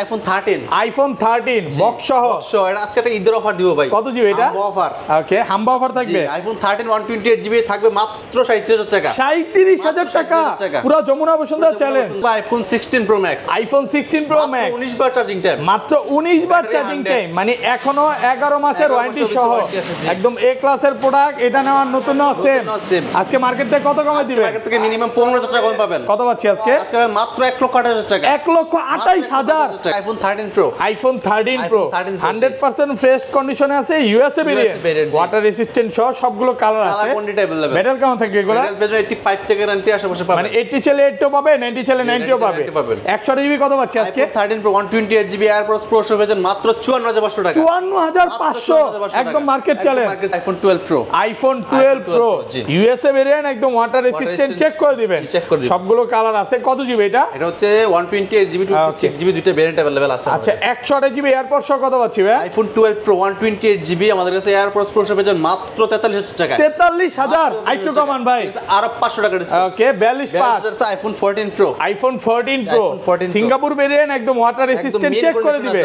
IPhone 13 box সহ এটা আজকে একটা ঈদের অফার দিব ভাই। কত জিবি এটা? অফার। ওকে, হাম্বা অফার থাকবে। আইফোন 13 128 জিবি থাকবে মাত্র 37000 টাকা। 37000 টাকা পুরো Jamuna Bashundhara challenge. IPhone 16 pro max, iPhone 16 pro max 19 বার চার্জিং টাইম, মাত্র 19 বার চার্জিং টাইম, মানে এখনো 11 মাসের ওয়ারেন্টি সহ একদম এ ক্লাসের প্রোডাক্ট। এটা নেওয়ার নতুন আছে আজকে মার্কেট থেকে কত কমে দিবেন? মার্কেট থেকে মিনিমাম 15000 টাকা কম পাবেন। কত পাচ্ছি আজকে? আজকে মাত্র 1,28,000 টাকা। 1,28,000 iPhone 13 pro, iPhone 13 pro 100% fresh কন্ডিশনে আছে, ইউএসএ ভেরিয়েন্ট, ওয়াটার রেসিস্ট্যান্ট সহ সবগুলো কালার আছে। মেটাল কেমন থাকবে এগুলো? মেটাল পেজ 85 থেকে 90 আশেপাশে পাবেন, মানে 80 চলে 80 পাবে, 90 চলে 90 পাবে। 100 জিবি কত পাচ্ছি আজকে? 13 প্রো 128 জিবি এয়ারপোর্টস প্রো সহ পেজ মাত্র 54500 টাকা। 54500 একদম market challenge. IPhone 12 pro, iPhone 12 pro USA variant, একদম ওয়াটার রেসিস্ট্যান্ট, চেক করে দিবেন। সবগুলো কালার আছে। কত জিবি এটা? এটা হচ্ছে 128 জিবি 256 জিবি দুইটা ভেরিয়েন্ট अवेलेबल আছে। আচ্ছা, 100 জিবি এয়ারপোর্টস সহ কত পাচ্ছি ভাই? আইফোন 12 প্রো 128 জিবি আমাদের কাছে এয়ারপোর্টস প্রো সহ পেজ মাত্র 43000 টাকা। 43000 আইটো কমান ভাই, আর 500 টাকা ডিসকাউন্ট। ওকে, 42500। IPhone 14 pro, iPhone 14 pro Singapore variant, একদম ওয়াটার রেসিস্ট্যান্ট, চেক করে দিবে।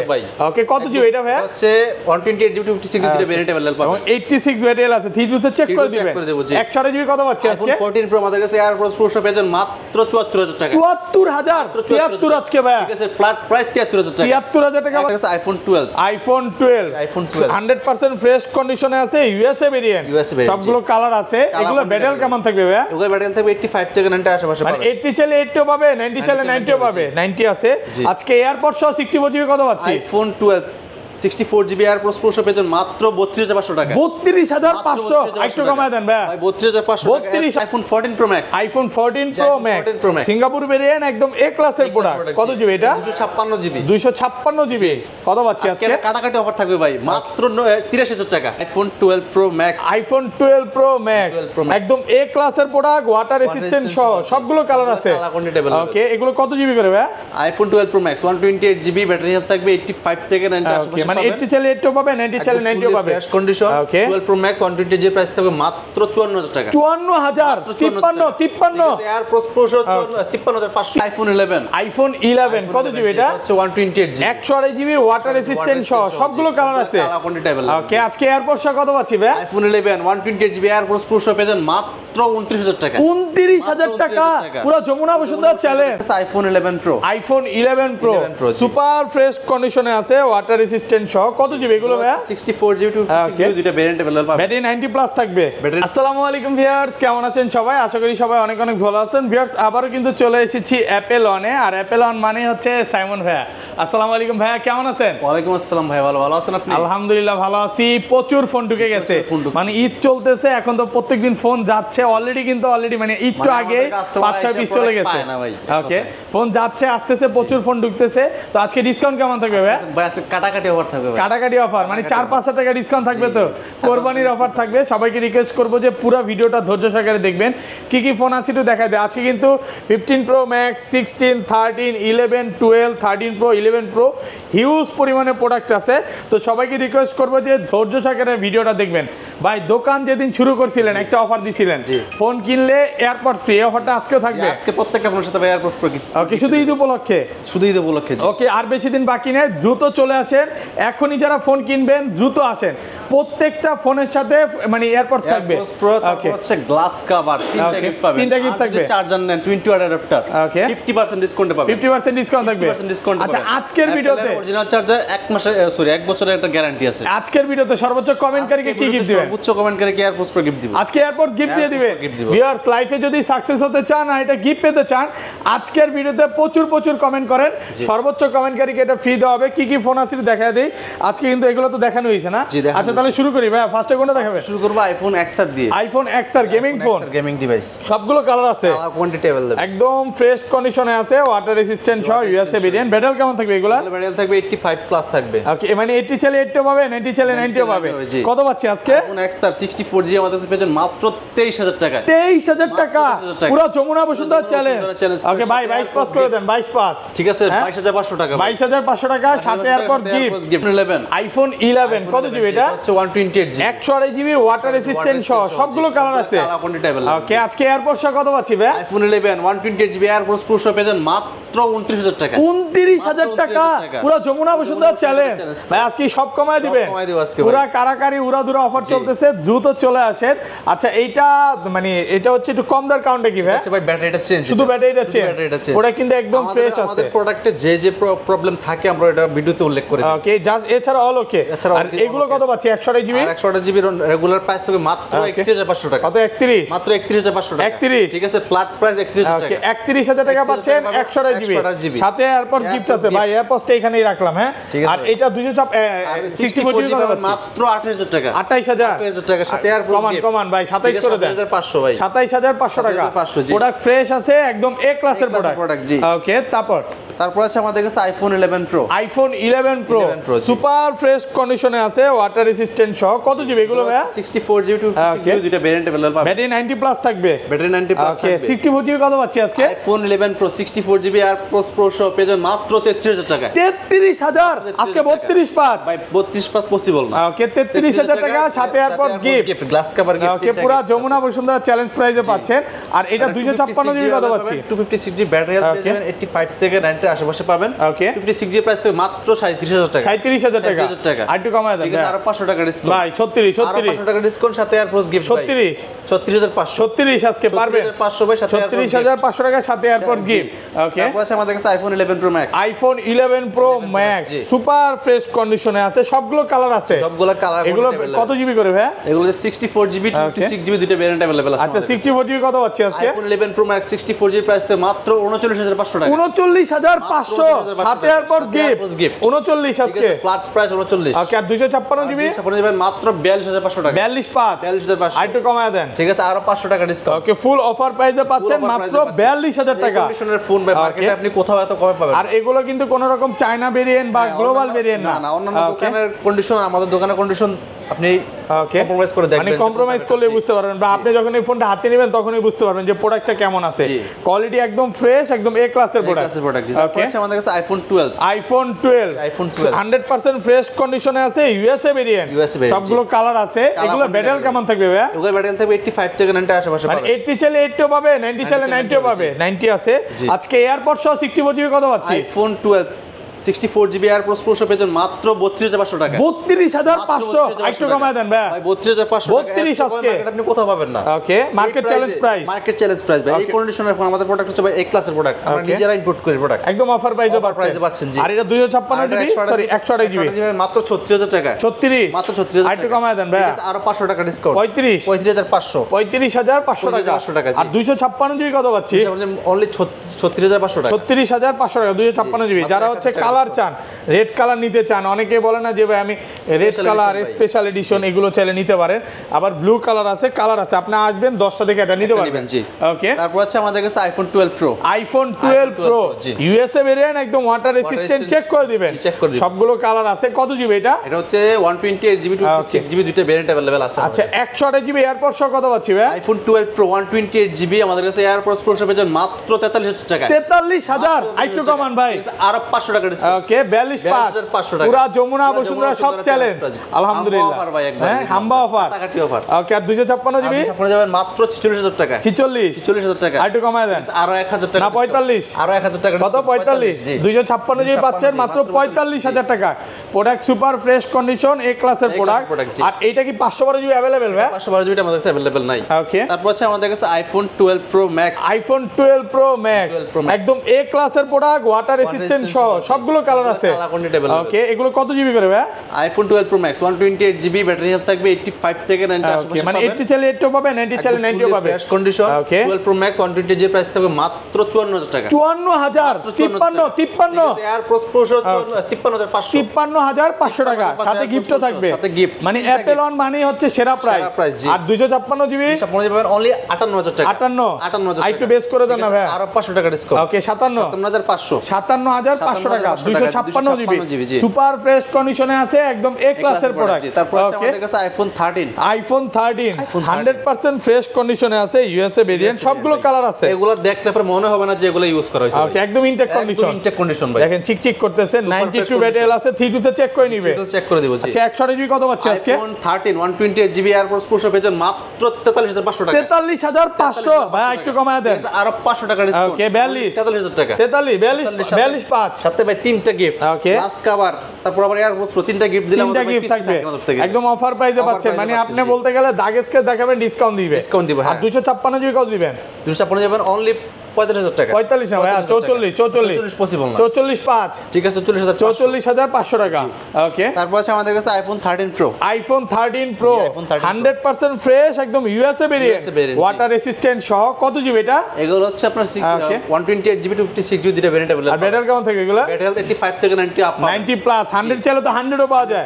ওকে, কত জিবি এটা ভাই? হচ্ছে 128 জিবি 256 জিবি ভেরিয়েন্ট अवेलेबल পাবেন। 86 ভেরিয়েন্ট আছে, 32 চেক করে দিবেন। 100 জিবি কত পাচ্ছি আজকে? 14 প্রো আমাদের কাছে এয়ারপোর্টস প্রো সহ পেজ মাত্র 74000 টাকা। 74000 73 আজকে ভাই, ঠিক আছে, ফ্ল্যাট প্রাইস 73000 টাকা। 73000 টাকা। আমাদের কাছে আইফোন 12, আইফোন 12 100% ফ্রেশ কন্ডিশনে আছে, ইউএসএ ভেরিয়েন্ট, সবগুলো কালার আছে। এগুলো ব্যাটেল কেমন থাকবে ভাই? এগুলো ব্যাটেল থাকবে 85 থেকে 90 আশেপাশে মানে পাবেন। 80 চলে 80 পাবে, 90 চলে 90 পাবে, 90 আছে। আজকে এয়ারপোর্ট সহ 64 জিবি কত পাচ্ছি? আইফোন 12 64 জিবি এয়ারপোর্টস প্রো সহ পেজ মাত্র 32500 টাকা। 32500 একটু কমায় দেন ভাই। 32500 টাকা। IPhone 14 pro max, iPhone 14 pro max Singapore variant, একদম এ ক্লাসের প্রোডাক্ট। কত জিবি এটা? 256 জিবি 256 জিবি কত পাচ্ছি আজকে? কাটাকাটি অফার থাকবে ভাই মাত্র 83000 টাকা। IPhone 12 pro max, iPhone 12 pro max একদম এ ক্লাসের প্রোডাক্ট, ওয়াটার রেসিস্ট্যান্ট সহ সবগুলো কালার আছে। ওকে, এগুলো কত জিবি করে ভাই? IPhone 12 pro max 128 GB battery health থাকবে 85 থেকে 90 আশেপাশে মানে 80 চলে 80 পাবে, 90 চলে 90 পাবে। Fresh condition. 12 pro max 128 GB price থাকবে মাত্র 54000 টাকা। 54000 53 এয়ারপোর্টস প্রো 53500। আইফোন 11, আইফোন 11 কত জিবি এটা? হচ্ছে 128 জিবি 128 জিবি ওয়াটার রেসিস্ট্যান্ট সহ সবগুলো কালার আছে। ওকে, আজকে এয়ারপোর্ট সহ কত পাচ্ছি ভাই? আইফোন 11 128 জিবি এয়ারপোর্টস প্রো সহ পেজ মাত্র 29000 টাকা। 29000 টাকা পুরো Jamuna Bashundhara challenge. IPhone 11 pro, iPhone 11 pro super fresh কন্ডিশনে আছে, ওয়াটার রেসিস্ট্যান্ট সহ। কত জিবি এগুলো ভাই? 64 জিবি 256 জিবি দুইটা ভেরিয়েন্ট अवेलेबल পাবেন। ব্যাটারি 90 প্লাস থাকবে। আসসালামু আলাইকুম ভিউয়ার্স, কেমন আছেন সবাই? আশা করি সবাই অনেক অনেক ভালো আছেন। ভিউয়ার্স, আবারো কিন্তু চলে এসেছি অ্যাপেল অনে, আর অ্যাপেল অন মানে হচ্ছে সাইমন ভাইয়া। আসসালামু আলাইকুম ভাইয়া, কেমন আছেন? ওয়ালাইকুম আসসালাম ভাই, ভালো আছেন আপনি? আলহামদুলিল্লাহ ভালো আছি। প্রচুর ফোন ঢুকে গেছে, মানে ঈদ চলতেছে, এখন তো প্রত্যেকদিন ফোন যাচ্ছে। অলরেডি মানে একটু আগে 5-6 পিস চলে গেছে। ওকে, ফোন যাচ্ছে আসতেছে, প্রচুর ফোন ঢুকতেছে। তো আজকে ডিসকাউন্ট কেমন থাকবে ভাই? ভাই আজকে কাটাকাটি অফার থাকবে ভাই। কাটাকাটি অফার মানে 4-500 টাকা ডিসকাউন্ট থাকবে। তো কোরবানির অফার থাকবে। সবাইকে রিকোয়েস্ট করবো যে পুরো ভিডিওটা ধৈর্য সহকারে দেখবেন। কি কি ফোন আছে একটু দেখাই দেয়। আজকে কিন্তু 15 pro max, 16, 13, 11, 12, 13 pro, 11 pro huge পরিমাণে প্রোডাক্ট আছে। তো সবাইকে রিকোয়েস্ট করবো যে ধৈর্য সহকারে ভিডিওটা দেখবেন। ভাই, দোকান যেদিন শুরু করছিলেন একটা অফার দিছিলেন, ফোন কিনলে এয়ারপডস ফ্রি। এই অফারটা আজকেও থাকবে। আজকে প্রত্যেকটা ফোনের সাথে এয়ারপডস ফ্রি। ওকে, শুধু ঈদ উপলক্ষে? শুধু ঈদ উপলক্ষে। ওকে, আর বেশি দিন বাকি নেই, দ্রুত চলে আসেন। এখনই যারা ফোন কিনবেন দ্রুত আসেন। প্রত্যেকটা ফোনের সাথে মানে এয়ারপডস থাকবে। ওকে, হচ্ছে গ্লাস কভার 3টা গিফট পাবেন। 3টা গিফট থাকবে। চার্জার নেন 20 ওয়াট অ্যাডাপ্টার। ওকে, 50% ডিসকাউন্ট পাবেন। 50% ডিসকাউন্ট থাকবে। আচ্ছা, আজকের ভিডিওতে অরিজিনাল চার্জার 1 বছরের একটা গ্যারান্টি আছে। আজকের ভিডিওতে সর্বোচ্চ কমেন্টকারীকে কি গিফট দিবেন? সর্বোচ্চ কমেন্টকারীকে এয়ারপডস প্রো গিফট দিব। আজকে এয়ারপডস গিফট দিয়ে দিবেন। ভিউয়ার্স, লাইফে যদি সাকসেস হতে চান আর এটা গিফট পেতে চান, আজকের ভিডিওতে প্রচুর কমেন্ট করেন। সর্বোচ্চ কমেন্টকারীকে এটা ফ্রি দেওয়া হবে। কি কি ফোন আছে দেখায় দেই। আজকে কিন্তু এগুলো তো দেখানো হয়েছে না? আচ্ছা, তাহলে শুরু করি ভাই। ফার্স্টে কোনটা দেখাবে? শুরু করব আইফোন XR দিয়ে। IPhone XR gaming phone, gaming device, সবগুলো কালার আছে, কোয়ান্টিটি अवेलेबल, একদম ফ্রেশ কন্ডিশনে আছে, ওয়াটার রেসিস্ট্যান্ট সহ ইউএসএ ভেরিয়েন্ট। ব্যাটারি কেমন থাকবে এগুলা? ব্যাটারি থাকবে 85 প্লাস থাকবে। ওকে, মানে 80 চলে 80 পাবে, 90 চলে 90 পাবে। কত পাচ্ছি আজকে? আইফোন XR 64G আমাদের কাছে পেয়েছেন মাত্র 23000 টাকা। 23000 টাকা পুরো যমুনা বসুন্ধরা চ্যালেঞ্জ। ওকে ভাই, 22 পাস করে দেন। 22 পাস, ঠিক আছে, 22500 টাকা। 22500 টাকা সাথে এয়ারপড গিফট। গিফট 11 আইফোন 11 কত জিবি এটা হচ্ছে 128 জিবি 128 জিবি ওয়াটার রেসিস্ট্যান্ট সহ সবগুলো কালার আছে কালার কোয়ান্টিটি अवेलेबल ওকে আজকে এয়ারপোর্টস কত পাচ্ছি ভাই আইফোন 11 128 জিবি এয়ারপোর্টস প্রো সহ পেয়েছেন মাত্র 29000 টাকা 29000 টাকা পুরো যমুনা বসুন্ধরা চ্যালেঞ্জ ভাই আজকে সব কমায় দিবেন কমায় দিব আজকে পুরো কারাকারি উড়াধুরা অফার চলতেছে দ্রুত চলে আসেন আচ্ছা এইটা মানে এটা হচ্ছে একটু কম দার কাউন্টে কি ভাই আচ্ছা ভাই ব্যাটারিটা চেঞ্জ শুধু ব্যাটারিটা চেঞ্জ ওটা কিন্তু একদম ফ্রেশ আছে আমাদের প্রোডাক্টে যে যে প্রবলেম থাকে আমরা এটা ভিডিওতে উল্লেখ করে দিই ওকে জাস্ট এছাড়া অল ওকে আর এগুলো কত পাচ্ছি 128 জিবি 128 জিবি রেগুলার প্রাইস হবে মাত্র 31500 টাকা কত 31 মাত্র 31500 টাকা 31 ঠিক আছে ফ্ল্যাট প্রাইস 31000 টাকা 31000 টাকা পাচ্ছেন 128 জিবি সাথে এয়ারপডস গিফট আছে ভাই এয়ারপডসটা এখানেই রাখলাম হ্যাঁ আর এটা 264 জিবি কত মাত্র 28000 টাকা 28000 টাকা সাথে এয়ারপডস কমান ভাই 27 করে দেন 27500 ভাই 27500 টাকা 27500 জি প্রোডাক্ট ফ্রেশ আছে একদম এ ক্লাসের প্রোডাক্ট জি ওকে তারপর আছে আমাদের কাছে iPhone 11 pro iPhone 11 pro super fresh কন্ডিশনে আছে ওয়াটার রেসিস্ট্যান্ট সহ কত জিবি এগুলো ভাই 64 জিবি 256 জিবি দুটো ভেরিয়েন্ট अवेलेबल পাবেন ব্যাটারি 90 প্লাস থাকবে ব্যাটারি 90 প্লাস ওকে 64 জিবি কত পাচ্ছি আজকে আইফোন 11 প্রো 64 জিবি আর প্রো সহ পেয়ে মাত্র 33000 টাকা 33000 আজকে 32 পাঁচ ভাই 32 পাস পসিবল না ওকে 33000 টাকা সাথে AirPods gift glass cover gift ওকে পুরো যমুনা বসুন্ধরা চ্যালেঞ্জ প্রাইসে পাচ্ছেন আর এটা 256 জিবি কত পাচ্ছি 256 জিবি ব্যাটারি হেলথ পেয়ে যাবেন 85 থেকে 90 এর আশেপাশে পাবেন ওকে 56 জিবি প্রাইস থেকে মাত্র 37000 টাকা 37000 টাকা আর একটু কমায় দেন ঠিক আছে আর 500 টাকা ডিসকাউন্ট ভাই 36 আর 500 টাকা ডিসকাউন্ট সাথে এয়ারপডস গিফট 36 36500 36 আজকে পারবেন 36500 ভাই সাথে 36500 টাকা সাথে এয়ারপডস গিফট ওকে তারপর আছে আমাদের কাছে iPhone 11 pro max iPhone 11 pro max super fresh কন্ডিশনে আছে সবগুলো কালার আছে সবগুলো কালার এগুলো কত জিবি করে ভাই এগুলো 64 জিবি 26 জিবি দুটো ভেরিয়েন্ট अवेलेबल আছে আচ্ছা 64 জিবি কত পাচ্ছি আজকে iPhone 11 pro max 64 GB price মাত্র 39500 টাকা 39500 সাথে এয়ারপডস গিফট 39 আজকে ফ্ল্যাট প্রাইস 39 ওকে আর 256 জিবি 256 জিবি মাত্র 42500 টাকা 42500 আর একটু কমায় দেন ঠিক আছে আরো 500 টাকা ডিসকাউন্ট ওকে ফুল অফার প্রাইসে পাচ্ছেন মাত্র 42000 টাকা কন্ডিশনের ফোন ভাই মার্কেটে আপনি কোথাও এত কমে পাবেন আর এগুলো কিন্তু কোন রকম চায়না ভেরিয়েন্ট বা গ্লোবাল ভেরিয়েন্ট না না অন্যান্য দোকানের কন্ডিশন আমাদের দোকানের কন্ডিশন আপনি কম্প্রোমাইজ করে দেখবেন মানে কম্প্রোমাইজ করলে বুঝতে পারবেন বা আপনি যখন এই ফোনটা হাতে নেবেন তখনই বুঝতে পারবেন যে প্রোডাক্টটা কেমন আছে কোয়ালিটি একদম ফ্রেশ একদম এ ক্লাসের প্রোডাক্ট ওকে আমাদের কাছে আইফোন 12 আইফোন 12 100% ফ্রেশ কন্ডিশনে আছে ইউএসএ ভেরিয়েন্ট সবগুলো কালার আছে এগুলো ব্যাটারি কেমন থাকবে ভাই এগুলো ব্যাটারি থাকবে 85 থেকে 90 আশেপাশে মানে 80 চাইলে 80 পাবে 90 চাইলে 90 পাবে 90 আছে আজকে এয়ারপডস সহ 64 জিবি কত পাচ্ছি আইফোন 12 64 জিবি এয়ার প্রো সহ পেয়ে মাত্র 32500 টাকা 32500 একটু কমায় দেন ভাই 32500 টাকা 32 আজকে আপনি কোথাও পাবেন না ওকে মার্কেট চ্যালেঞ্জ প্রাইস ভাই এই কন্ডিশনের ফোন আমাদের প্রোডাক্ট হচ্ছে ভাই এ ক্লাসের প্রোডাক্ট আমরা নিজেরা ইম্পোর্ট করি প্রোডাক্ট একদম অফার প্রাইসে পাচ্ছেন জি আর এটা 256 জিবি সরি 128 জিবি মাত্র 36000 টাকা 36 মাত্র 36000 একটু কমায় দেন ভাই আরো 500 টাকা ডিসকাউন্ট 35500 35500 টাকা আর 256 জিবি কত পাচ্ছি অনলি 36500 টাকা 36500 টাকা 256 জিবি যারা হচ্ছে কালার চান রেড কালার নিতে চান অনেকে বলে না যে ভাই আমি রেড কালার স্পেশাল এডিশন এগুলো চাইলে নিতে পারেন আবার ব্লু কালার আছে আপনি আসবেন 10টা থেকে এটা নিতে পারবেন জি ওকে তারপর আছে আমাদের কাছে iPhone 12 pro iPhone 12 pro USA variant একদম ওয়াটার রেসিস্ট্যান্ট চেক করে দিবেন সবগুলো কালার আছে কত জিবি এটা হচ্ছে 128 জিবি 256 জিবি দুটো ভেরিয়েন্ট अवेलेबल আছে আচ্ছা 128 জিবি এয়ারপডস সহ কত পাচ্ছি ভাই আইফোন 12 প্রো 128 জিবি আমাদের কাছে এয়ারপডস প্রো পেয়ে মাত্র 43000 টাকা 43000 আইটু কমান ভাই আর 500 টাকা ডিসকাউন্ট ওকে 42500 টাকা পুরো যমুনা বসুন্ধরা সব চ্যালেঞ্জ আলহামদুলিল্লাহ হ্যাঁ হাম্বা অফার টাকাটি অফার ওকে আর 256 জিবি আপনি যাবেন মাত্র 46000 টাকা 46000 টাকা আইটু কমায় দেন আরো 1000 টাকা না 45 আরো 1000 টাকা কত 45 256 জিবি পাচ্ছেন মাত্র 45000 টাকা প্রোডাক্ট সুপার ফ্রেশ কন্ডিশন এ ক্লাসের প্রোডাক্ট আর এইটা কি 512 জিবি अवेलेबल ভাই 512 জিবি আমাদের কাছে अवेलेबल নাই ওকে তারপর আছে আমাদের কাছে iPhone 12 pro max iPhone 12 pro max একদম এ ক্লাসের প্রোডাক্ট ওয়াটার রেসিস্ট্যান্ট সহ সবগুলো কালার আছে ওকে এগুলো কত জিবি করে ভাই iPhone 12 pro max 128 GB battery health থাকবে 85 থেকে 90 আশেপাশে মানে 80 চাইলে 80 পাবে 90 চাইলে 90 পাবে fresh condition 12 pro max 128 GB price থাকবে মাত্র 54000 টাকা 54000 53 এয়ার প্রো 53500 53500 টাকা সাথে গিফটও থাকবে মানে অ্যাপল ওয়ান মানে হচ্ছে সেরা প্রাইস আর 256 জিবি পাবেন অনলি 58000 টাকা 58000 একটু বেস করে দেন না ভাই আরো 500 টাকা ডিসকাউন্ট ওকে 57500 57500 57500 টাকা 256 জিবি সুপার ফ্রেশ কন্ডিশনে আছে, একদম এ ক্লাসের প্রোডাক্ট। তারপর আছে আমাদের কাছে আইফোন 13 100% ফ্রেশ কন্ডিশনে আছে, ইউএসএ ভেরিয়েন্ট, সবগুলো কালার আছে। এগুলো দেখলে পরে মনে হবে না যে এগুলো ইউজ করা হয়েছে। ওকে, একদম ইনটেক কন্ডিশন ভাই, দেখেন চিকচিক করতেছে। 92 ব্যাটারি আছে, 32 তে চেক করে নিবে, চেক করে দিব। আচ্ছা 128 জিবি কত পাচ্ছে আজকে? আইফোন 13 128 জিবি এয়ারপোর্টস প্রো পেয়েছেন মাত্র 43500 টাকা। 43500 ভাই, একটু কমায় দেন, আরো 500 টাকা ডিসকাউন্ট। ওকে 43000 টাকা, 42 5 সাথে ভাই 3টা গিফট, ওকে গ্লাস কভার, তারপর আবার এয়ারপোর্টস প্রো 3টা গিফট দিলাম। 3টা গিফট থাকবে, একদম অফার প্রাইসে পাচ্ছেন। মানে আপনি বলতে গেলে দাগেসকে দেখাবেন ডিসকাউন্ট দিবে। আর 256 জিবি কত দিবেন? 256 যাবেন অনলি 45000 টাকা। 45 না ভাই, 44 পসিবল না, 44 5 ঠিক আছে 44500 টাকা। ওকে, তারপর আছে আমাদের কাছে iPhone 13 pro. IPhone 13 pro 100% fresh, একদম ইউএসএ ভেরিয়েন্ট, ওয়াটার রেসিস্ট্যান্ট সহ। কত জিবি এটা? এগুলো হচ্ছে আপনার 128 জিবি 56 জিবি দুটো ভেরিয়েন্ট अवेलेबल। আর ব্যাটারি কেমন থাকে এগুলো? ব্যাটারি 85 থেকে 90 আপ, 90 প্লাস, 100 চাইলে তো 100 ও পাওয়া যায়,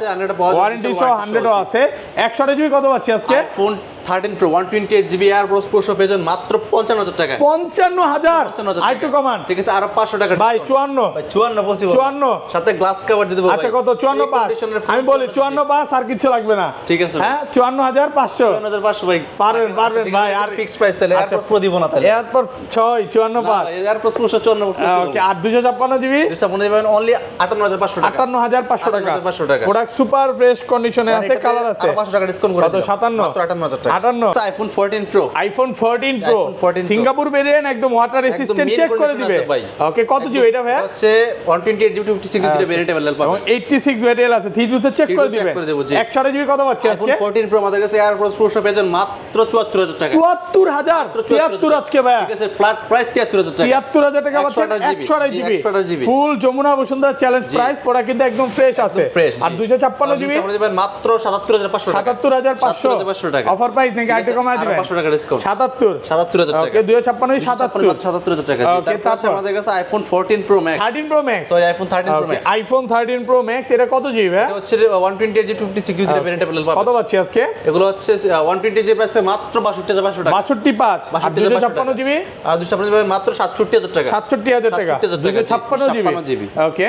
ওয়ারেন্টি সহ 100 ও আছে। 128 জিবি কত পাচ্ছি আজকে? IPhone 13 pro 128 GB AirPods pro পেয়েছেন মাত্র 55000 টাকা। 55000 আইটু কমান, ঠিক আছে আরো 500 টাকা ভাই 54 ভাই 54 পসিবল, 54 সাথে গ্লাস কভার দিয়ে দেব। আচ্ছা কত? 54 পাস, আমি বলি 54 পাস, আর কিছু লাগবে না, ঠিক আছে হ্যাঁ 54500 54500 ভাই পারবেন ভাই। আর ফিক্স প্রাইস তাহলে এয়ারপোর্টস প্রো দিব না তাহলে। এয়ারপোর্টস 6 54 পাস, এয়ারপোর্টস প্রো 54 ওকে। আর 256 জিবি 256 যাবেন অনলি 58500 টাকা। 58500 টাকা, 58500 টাকা। প্রোডাক্ট সুপার ফ্রেশ কন্ডিশনে আছে, কালার আছে। 500 টাকা ডিসকাউন্ট করে কত? 57 মাত্র 58000 টাকা। 58 iPhone 14 pro. IPhone 14 pro Singapore variant, একদম ওয়াটার রেসিস্ট্যান্ট, চেক করে দিবে। ওকে, কত জিবি এটা ভাই? হচ্ছে 128 জিবি 56 জিবি ভেরিয়েন্ট अवेलेबल পাবেন। 86 ভেরিয়েন্ট আছে, 32 চেক করে দিবে। 128 জিবি কত পাচ্ছি আজকে? আইফোন 14 প্রো আমাদের কাছে এয়ারপোর্টস প্রো পেয়েছেন মাত্র 74000 টাকা। 74000 73 আজকে ভাই, ঠিক আছে ফ্ল্যাট প্রাইস 73000 টাকা। 73000 টাকা পাচ্ছেন 128 GB full Jamuna Bashundhara challenge price. Product কিন্তু একদম ফ্রেশ আছে। আর 256 জিবি আমরা দিবেন মাত্র 77500 টাকা। 77500 টাকা অফার প্রাইস নাকি? আইটে কমায় দিবেন 500 টাকা ডিসকাউন্ট। 77000 টাকা। ওকে 256 77000 টাকা। ওকে, তারপর আমাদের কাছে iPhone 14 pro max. 13 pro max, sorry iPhone 13 pro max. IPhone 13 pro max, এটা কত জিবি ভাই? এটা হচ্ছে 128 জিবি 56 জিবি ভেরিয়েন্ট अवेलेबल পাবেন। কত পাচ্ছি আজকে? এগুলো হচ্ছে 120 জিবি প্রাইস থেকে মাত্র 62500 টাকা। 625 আর 256 জিবি? আর 256 জিবি মাত্র 67000 টাকা। 67000 টাকা 256 জিবি। ওকে,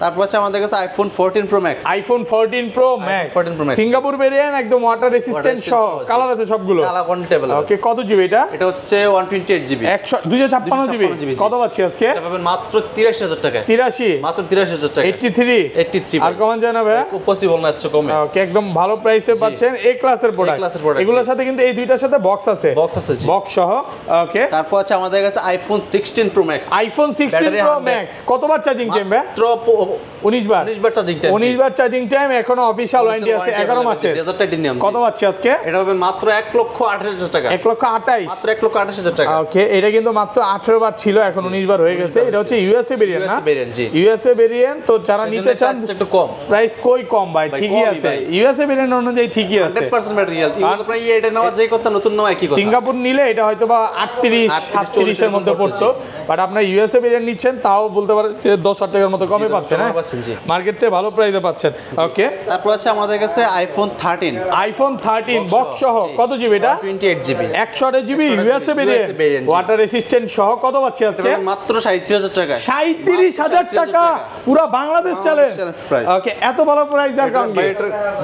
তারপর আছে আমাদের কাছে iPhone 14 pro max. IPhone 14 pro max Singapore variant, একদম ওয়াটার রেসিস্ট্যান্ট সহ, কালার আছে সবগুলো, কালার কোয়ান্টিটি अवेलेबल। ওকে, কত জিবি এটা? এটা হচ্ছে 128 জিবি 256 জিবি। কত পাচ্ছি আজকে? এটা পাবেন মাত্র 83000 টাকা। 83 মাত্র 83000 টাকা। 83 আর কমান যায় না ভাই? খুব পসিবল না, এত কমে। ওকে, একদম ভালো প্রাইসে পাচ্ছেন, এ ক্লাসের প্রোডাক্ট। এগুলোর সাথে কিন্তু এই দুইটার সাথে বক্স আছে, বক্স সহ। ওকে, তারপর আছে আমাদের কাছে iPhone 16 pro max. IPhone 16 pro max কতবার চার্জিং টাইম ভাই? মাত্র 19 বার চার্জিং টাইম। 19 বার চার্জিং টাইম, এখনো অফিশিয়াল ওয়ারেন্টি আছে 11 মাসের। কত পাচ্ছি আজকে? এটা হবে মাত্র 1,28,000 টাকা। 1,28,000 মাত্র 1,28,000 টাকা। ওকে, এটা কিন্তু মাত্র 18 বার ছিল, এখন 19 বার হয়ে গেছে। এটা হচ্ছে ইউএসএ ভেরিয়েন্ট না? ইউএসএ ভেরিয়েন্ট, তো যারা নিতে চান একটু কম প্রাইস কম ভাই, ঠিকই আছে। ইউএসএ ভেরিয়েন্ট অনুযায়ী ঠিকই আছে, 100% ম্যাটেরিয়াল। ইউএস আপনার এটা নেওয়া যে কথা, নতুন নেওয়া একই কথা। সিঙ্গাপুর নিলে এটা হয়তো বা 38 37 এর মধ্যে পড়তো, বাট আপনার ইউএসএ ভেরিয়েন্ট নিচ্ছেন, তাও বলতে পারেন 10,000 টাকার মতো কমে পাচ্ছেন। হ্যাঁ, মার্কেট থেকে ভালো প্রাইসে পাচ্ছেন। ওকে, তারপর আছে আমাদের কাছে আইফোন 13। আইফোন 13 বক্স সহ, কত জিবি এটা? 128 GB 128 GB USA variant, water resistant সহ। কত পাচ্ছি আজকে? মাত্র 37000 টাকা। 37000 টাকা, পুরো বাংলাদেশ চ্যালেঞ্জ। ওকে, এত ভালো প্রাইস আর কারণ কি?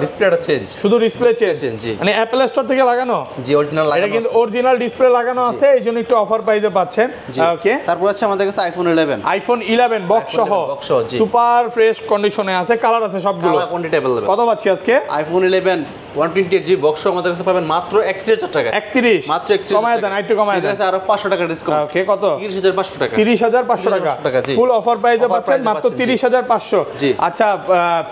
ডিসপ্লেটা চেঞ্জ, শুধু ডিসপ্লে চেঞ্জ, মানে অ্যাপল স্টোর থেকে লাগানো? জি, অরিজিনাল লাগানো। এটা কিন্তু অরিজিনাল ডিসপ্লে লাগানো আছে, এইজন্য একটু অফার প্রাইসে পাচ্ছেন। ওকে, তারপর আছে আমাদের কাছে আইফোন 11। আইফোন 11 বক্স সহ, সুপার ফ্রেশ কন্ডিশনে আছে, কালার আছে সবগুলো। কত পাচ্ছি আজকে? আইফোন 11 128 জিবি বক্স আমাদের কাছে পাবেন মাত্র 31000 টাকা। 31 মাত্র 31 কমায় দেন, একটু কমায় দেন। ঠিক আছে, আরো 500 টাকা ডিসকাউন্ট। ওকে, কত? 30500 টাকা। 30500 টাকা ফুল অফার প্রাইসে পাচ্ছেন মাত্র 30500। আচ্ছা,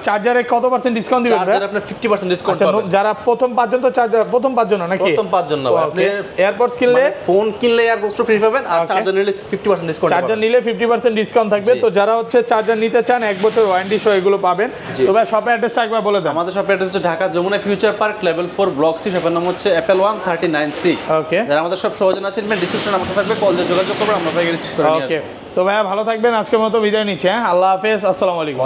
চার্জারে কত পার্সেন্ট ডিসকাউন্ট দিবেন? চার্জারে আপনি 50% ডিসকাউন্ট পাবেন। যারা প্রথম 5 জন, তো চার্জার প্রথম 5 জন নাকি? প্রথম 5 জন না, আপনি এয়ারপডস কিনলে, ফোন কিনলে এয়ারপডস ফ্রি পাবেন, আর চার্জার নিলে 50% ডিসকাউন্ট পাবেন। চার্জার নিলে 50% ডিসকাউন্ট থাকবে। তো যারা হচ্ছে চার্জার নিতে চান, 1 বছর ওয়ারেন্টি সহ এগুলো পাবেন। তো ভাই শপের অ্যাড্রেসটা একবার বলে দেন। আমাদের শপের অ্যাড্রেস হচ্ছে Dhaka Jamuna future park level 4 block C. শপের নাম হচ্ছে অ্যাপল 139C। ওকে, যারা আমাদের সব সহজে আছেন, ডিসক্রিপশনে আমাদের থাকবে, কল দিয়ে যোগাযোগ করবেন, আমরা আপনাকে রিসিভ করে নিয়ে আসব। ওকে, তো ভাই ভালো থাকবেন, আজকের মতো বিদায় নিচ্ছি। হ্যাঁ, আল্লাহ হাফেজ, আসসালামু আলাইকুম।